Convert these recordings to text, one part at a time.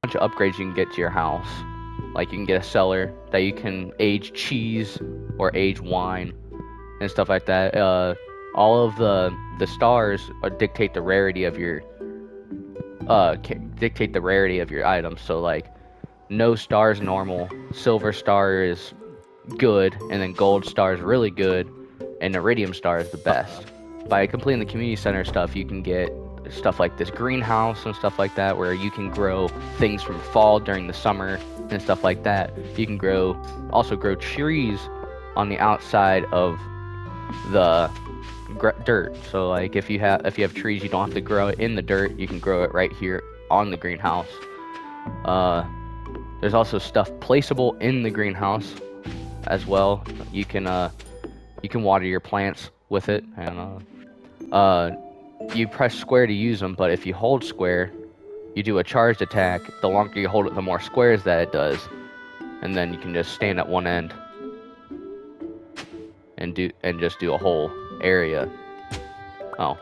Bunch of upgrades you can get to your house. Like you can get a cellar that you can age cheese or age wine and stuff like that. All of the stars dictate the rarity of your items. So like no star is normal, silver star is good, and then gold star is really good, and iridium star is the best. By completing the community center stuff, you can get stuff like this greenhouse and stuff like that, where you can grow things from fall during the summer and stuff like that. You can also grow trees on the outside of the dirt. So like if you have trees, you don't have to grow it in the dirt. You can grow it right here on the greenhouse. There's also stuff placeable in the greenhouse as well. You can water your plants with it, and you press square to use them, but if you hold square, you do a charged attack. The longer you hold it, the more squares that it does, and then you can just stand at one end and just do a whole area. Oh,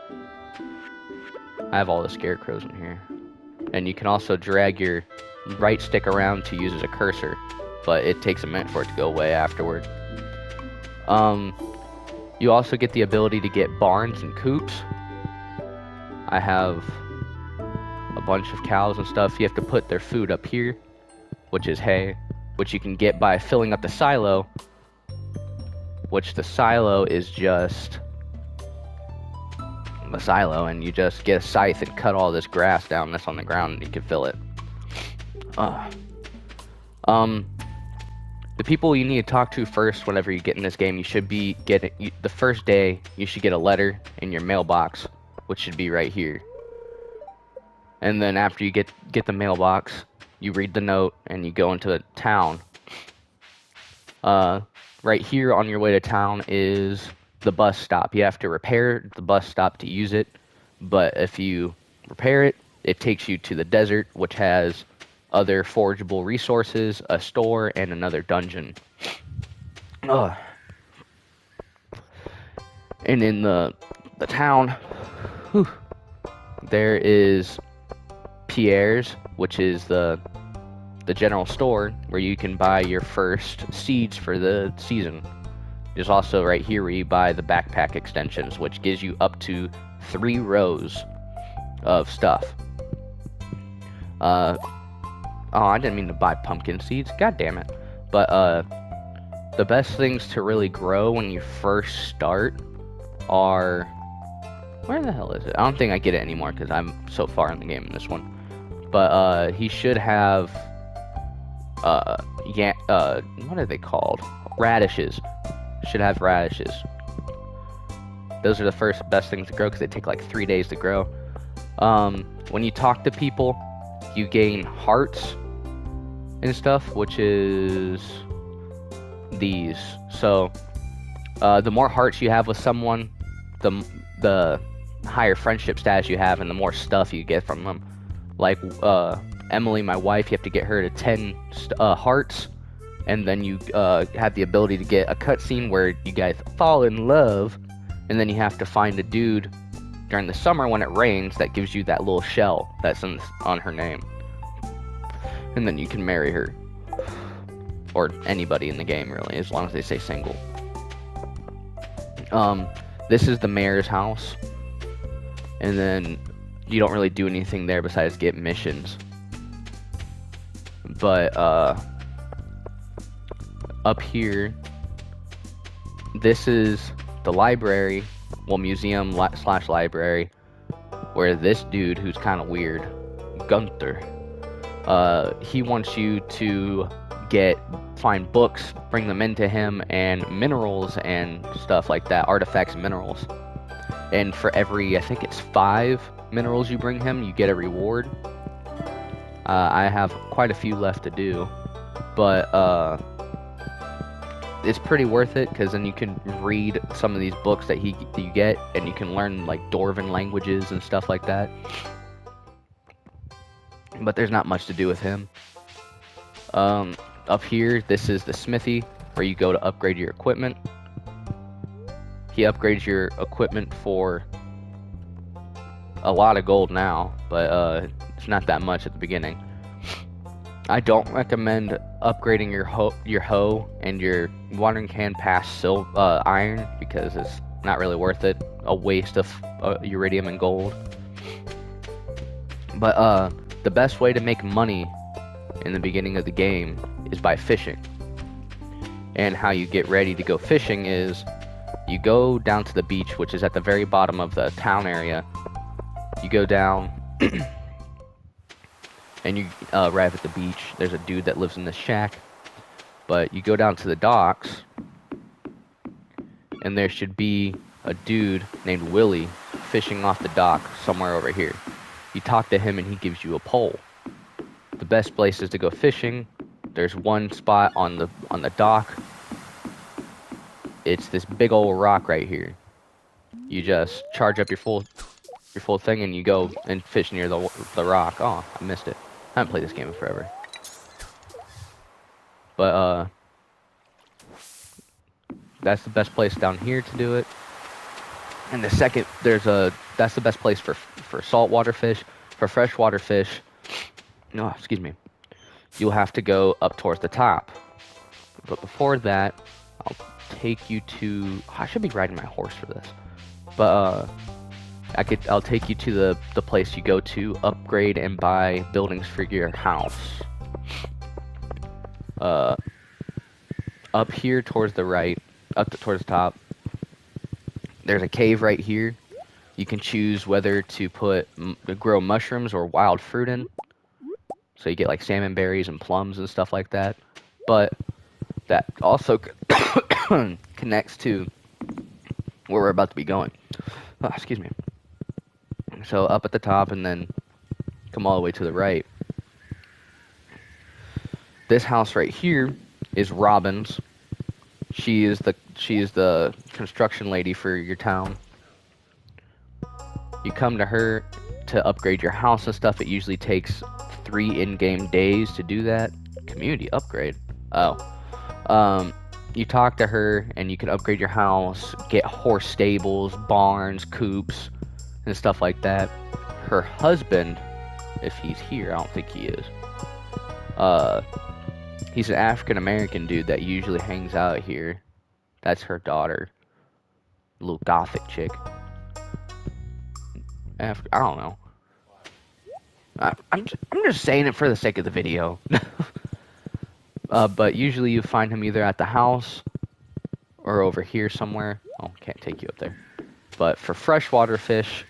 I have all the scarecrows in here, and you can also drag your right stick around to use as a cursor, but it takes a minute for it to go away afterward. You also get the ability to get barns and coops. I have a bunch of cows and stuff. You have to put their food up here, which is hay, which you can get by filling up the silo, which the silo is just a silo, and you just get a scythe and cut all this grass down that's on the ground, and you can fill it. The people you need to talk to first whenever you get in this game, you should be getting, the first day, you should get a letter in your mailbox, which should be right here. And then after you get the mailbox, you read the note and you go into the town. Right here on your way to town is the bus stop. You have to repair the bus stop to use it, but if you repair it, it takes you to the desert, which has other forgeable resources, a store, and another dungeon. And in the town, there is Pierre's, which is the general store where you can buy your first seeds for the season. There's also right here where you buy the backpack extensions, which gives you up to 3 rows of stuff. Oh, I didn't mean to buy pumpkin seeds. God damn it. But, the best things to really grow when you first start are... Where the hell is it? I don't think I get it anymore because I'm so far in the game in this one. But, he should have... what are they called? Radishes. Should have radishes. Those are the best things to grow because they take like 3 days to grow. When you talk to people, you gain hearts and stuff, which is these. So the more hearts you have with someone, the higher friendship status you have, and the more stuff you get from them. Like Emily, my wife, you have to get her to 10 hearts, and then you have the ability to get a cutscene where you guys fall in love, and then you have to find a dude during the summer when it rains that gives you that little shell that's on her name. And then you can marry her. Or anybody in the game, really, as long as they say single. This is the mayor's house. And then you don't really do anything there besides get missions. But, up here, this is the library, well, museum slash library, where this dude, who's kind of weird, Gunther, he wants you to find books, bring them into him, and minerals and stuff like that, artifacts and minerals. And for every, I think it's 5 minerals you bring him, you get a reward. I have quite a few left to do, but it's pretty worth it, because then you can read some of these books that you get, and you can learn like Dwarven languages and stuff like that. But there's not much to do with him. Up here, this is the smithy, where you go to upgrade your equipment. he upgrades your equipment for a lot of gold now, but it's not that much at the beginning. I don't recommend upgrading your hoe and your watering can past iron because it's not really worth it. A waste of iridium and gold. But the best way to make money in the beginning of the game is by fishing. And how you get ready to go fishing is you go down to the beach, which is at the very bottom of the town area. You go down and you arrive at the beach. There's a dude that lives in this shack. But you go down to the docks, and there should be a dude named Willie fishing off the dock somewhere over here. You talk to him and he gives you a pole. The best places to go fishing, there's one spot on the dock. It's this big old rock right here. You just charge up your full thing and you go and fish near the rock. Oh, I missed it. I haven't played this game in forever. But that's the best place down here to do it. And the second, that's the best place for saltwater fish. For freshwater fish, no, excuse me, you'll have to go up towards the top. But before that, I'll take you to, I should be riding my horse for this. But I'll take you to the place you go to upgrade and buy buildings for your house. Up here towards the right, towards the top, there's a cave right here. You can choose whether to grow mushrooms or wild fruit in. So you get like salmon berries and plums and stuff like that. But that also connects to where we're about to be going. Oh, excuse me. So up at the top and then come all the way to the right. This house right here is Robin's. She is the construction lady for your town. You come to her to upgrade your house and stuff. It usually takes 3 in-game days to do that. Community upgrade. Oh. You talk to her and you can upgrade your house, get horse stables, barns, coops, and stuff like that. Her husband, if he's here, I don't think he is. He's an African American dude that usually hangs out here. That's her daughter. Little gothic chick. I don't know. I'm just saying it for the sake of the video. But usually you find him either at the house or over here somewhere. Oh, can't take you up there. But for freshwater fish,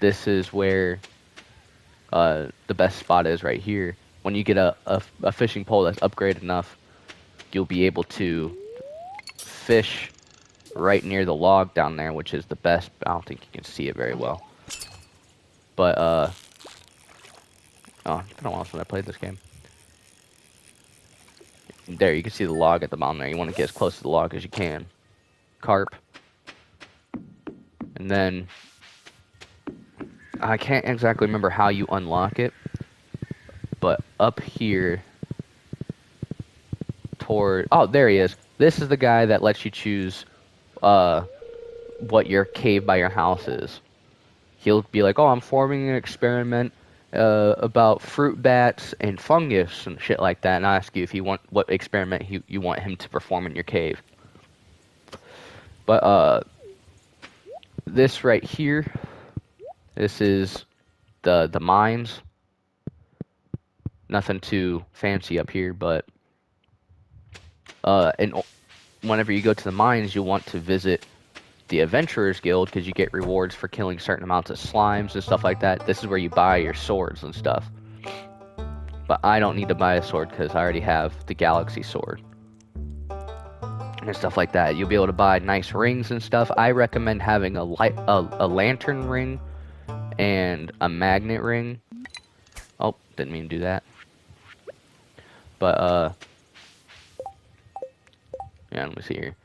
this is where the best spot is right here. When you get a fishing pole that's upgraded enough, you'll be able to fish right near the log down there, which is the best. I don't think you can see it very well. But, oh, it's been a while since I played this game. There, you can see the log at the bottom there. You want to get as close to the log as you can. Carp. And then, I can't exactly remember how you unlock it, but up here, oh, there he is. This is the guy that lets you choose, what your cave by your house is. He'll be like, oh, I'm forming an experiment about fruit bats and fungus and shit like that, and I ask you if you want what experiment you want him to perform in your cave. But this right here, this is the mines. Nothing too fancy up here, but and whenever you go to the mines, you'll want to visit the Adventurers Guild because you get rewards for killing certain amounts of slimes and stuff like that. This is where you buy your swords and stuff. But I don't need to buy a sword because I already have the Galaxy Sword and stuff like that. You'll be able to buy nice rings and stuff. I recommend having a lantern ring and a magnet ring. Oh, didn't mean to do that. But yeah, let me see here.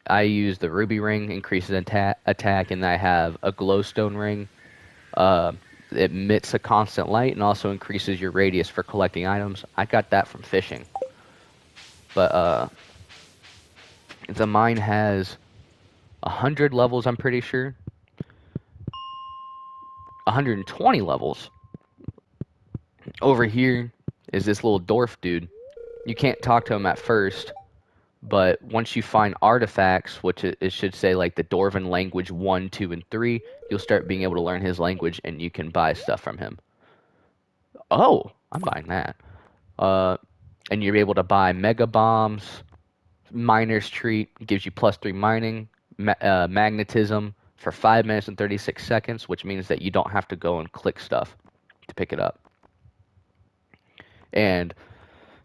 I use the ruby ring, increases attack, and I have a glowstone ring. It emits a constant light and also increases your radius for collecting items. I got that from fishing. But the mine has 100 levels, I'm pretty sure. 120 levels. Over here is this little dwarf dude. You can't talk to him at first, but once you find artifacts, which it should say like the Dwarven language 1, 2, and 3, you'll start being able to learn his language and you can buy stuff from him. Oh, I'm buying that. And you're able to buy mega bombs, miner's treat, gives you +3 mining, magnetism for 5 minutes and 36 seconds, which means that you don't have to go and click stuff to pick it up. And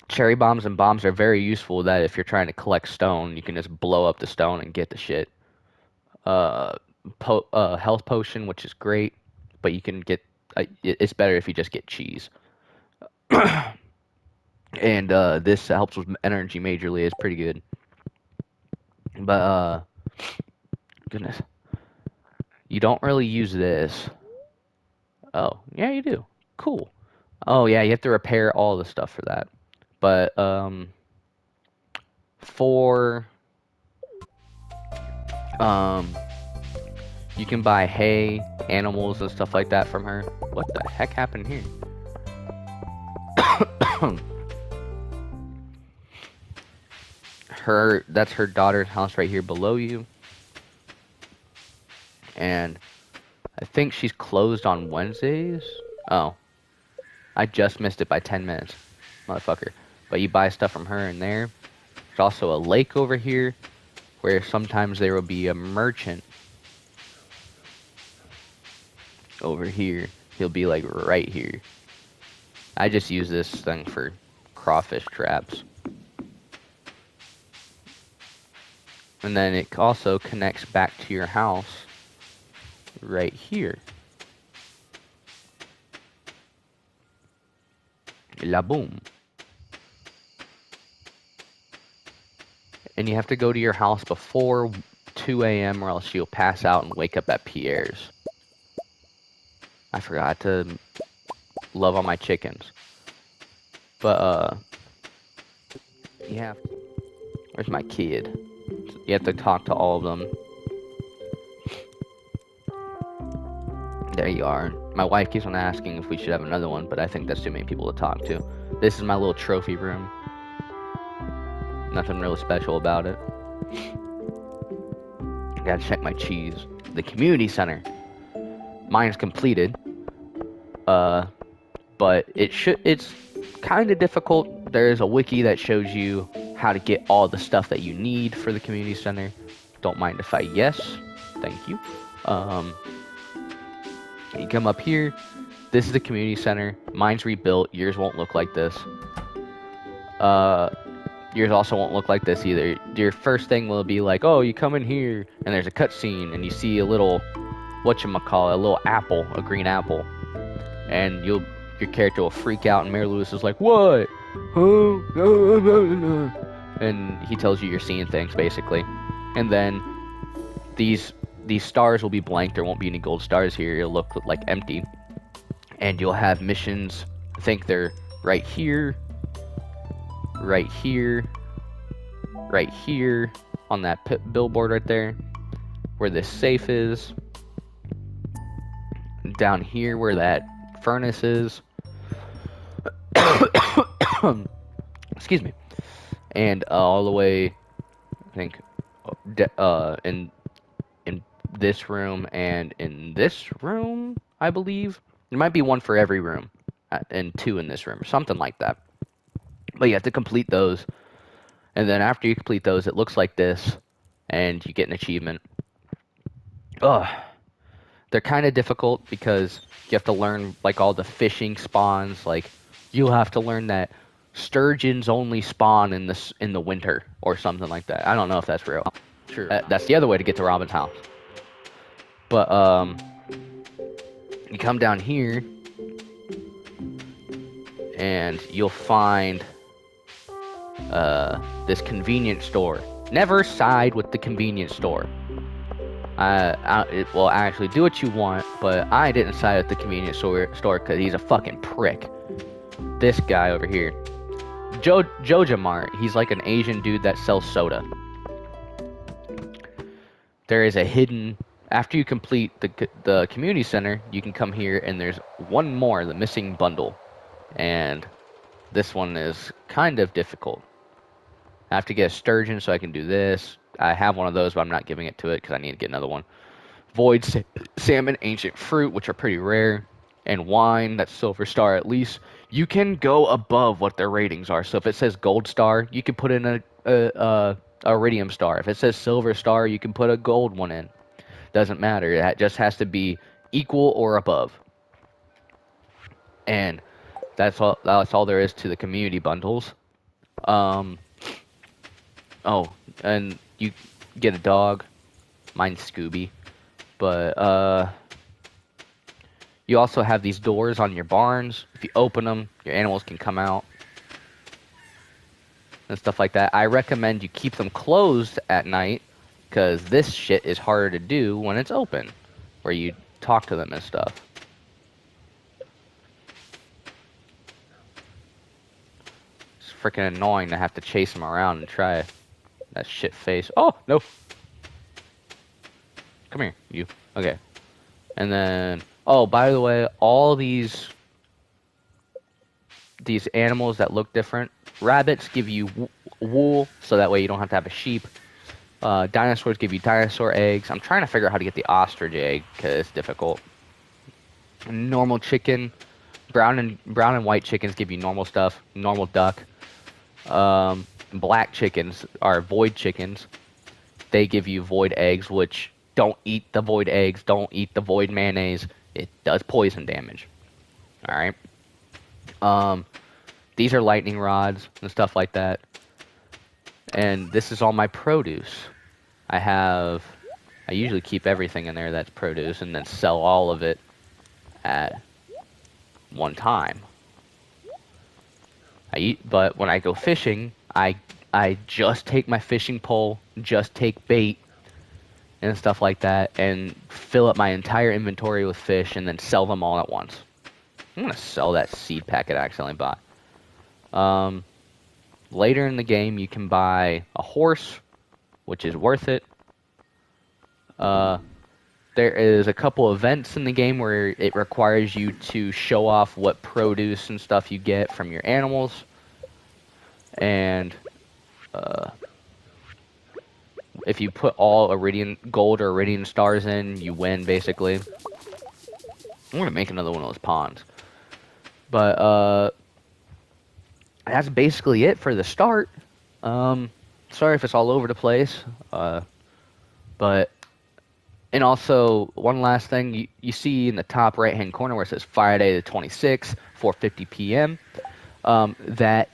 cherry bombs and bombs are very useful that if you're trying to collect stone, you can just blow up the stone and get the shit. Health potion, which is great, but you can get, it's better if you just get cheese. And this helps with energy majorly, is pretty good. But goodness, you don't really use this. Oh, yeah, you do. Cool. Oh, yeah, you have to repair all the stuff for that. But for you can buy hay, animals, and stuff like that from her. What the heck happened here? That's her daughter's house right here below you. And I think she's closed on Wednesdays. Oh. I just missed it by 10 minutes. Motherfucker. But you buy stuff from her in there. There's also a lake over here where sometimes there will be a merchant over here. He'll be like right here. I just use this thing for crawfish traps. And then it also connects back to your house right here. La boom. And you have to go to your house before 2 a.m. or else you'll pass out and wake up at Pierre's. I forgot to love all my chickens. But, yeah. Where's my kid? You have to talk to all of them. There you are. My wife keeps on asking if we should have another one, but I think that's too many people to talk to. This is my little trophy room. Nothing really special about it. Gotta check my cheese. The community center. Mine's completed. But it's kind of difficult. There's a wiki that shows you how to get all the stuff that you need for the community center. Don't mind if I yes. Thank you. You come up here. This is the community center. Mine's rebuilt. Yours won't look like this. Yours also won't look like this either. Your first thing will be like, oh, you come in here, and there's a cutscene, and you see a little, whatchamacallit, a little apple, a green apple. And your character will freak out, and Mary Lewis is like, what? And he tells you you're seeing things, basically. And then these stars will be blank. There won't be any gold stars here. It'll look like empty. And you'll have missions. I think they're right here, right here, right here, on that billboard right there, where this safe is. Down here where that furnace is. Excuse me. And all the way, I think, in this room and in this room, I believe. There might be one for every room, and 2 in this room, or something like that. But you have to complete those. And then after you complete those, it looks like this, and you get an achievement. Ugh. They're kind of difficult because you have to learn, like, all the fishing spawns. Like, you'll have to learn that sturgeons only spawn in the winter, or something like that. I don't know if that's real. Sure. That's the other way to get to Robin's house. But, you come down here, and you'll find this convenience store. Never side with the convenience store. Well, actually, do what you want, but I didn't side with the convenience store because he's a fucking prick. This guy over here, Joja Mart, he's like an Asian dude that sells soda. there is a hidden. After you complete the community center, you can come here and there's one more, the missing bundle, and this one is kind of difficult. I have to get a sturgeon so I can do this. I have one of those, but I'm not giving it to it because I need to get another one. Void salmon, ancient fruit, which are pretty rare, and wine, that's silver star at least. You can go above what their ratings are. So if it says gold star, you can put in a iridium star. If it says silver star, you can put a gold one in. Doesn't matter. It just has to be equal or above. And that's all there is to the community bundles. Um, oh, and you get a dog. Mine's Scooby. But you also have these doors on your barns. If you open them, your animals can come out and stuff like that. I recommend you keep them closed at night because this shit is harder to do when it's open, where you talk to them and stuff. It's freaking annoying to have to chase them around and try that shit face. Oh, no. Come here, you. Okay. And then, oh, by the way, all these animals that look different. Rabbits give you wool, so that way you don't have to have a sheep. Dinosaurs give you dinosaur eggs. I'm trying to figure out how to get the ostrich egg because it's difficult. Normal chicken, brown and white chickens give you normal stuff. Normal duck. Black chickens are void chickens. They give you void eggs, which don't eat the void eggs. Don't eat the void mayonnaise. It does poison damage. All right. These are lightning rods and stuff like that. And this is all my produce. I usually keep everything in there that's produce and then sell all of it at one time. But when I go fishing, I just take my fishing pole, just take bait and stuff like that, and fill up my entire inventory with fish and then sell them all at once. I'm gonna sell that seed packet I accidentally bought. Later in the game, you can buy a horse, which is worth it. There is a couple events in the game where it requires you to show off what produce and stuff you get from your animals. And if you put all gold or iridium stars in, you win, basically. I'm going to make another one of those ponds. But that's basically it for the start. Sorry if it's all over the place. But... And also, one last thing, you see in the top right-hand corner where it says Friday the 26th, 4:50 p.m. That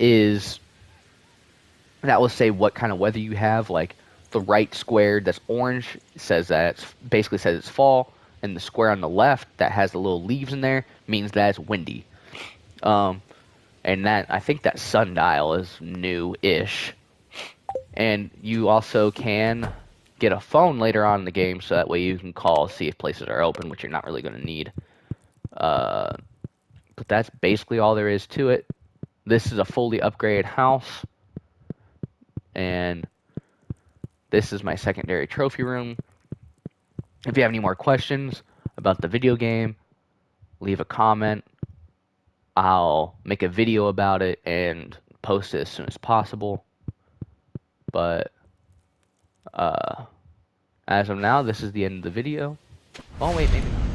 will say what kind of weather you have. Like the right square that's orange says that basically says it's fall, and the square on the left that has the little leaves in there means that it's windy. And that I think that sundial is new-ish. And you also can get a phone later on in the game, so that way you can call, see if places are open, which you're not really going to need. But that's basically all there is to it. This is a fully upgraded house, and this is my secondary trophy room. If you have any more questions about the video game, leave a comment. I'll make a video about it and post it as soon as possible. But as of now, this is the end of the video. Oh, wait, maybe not.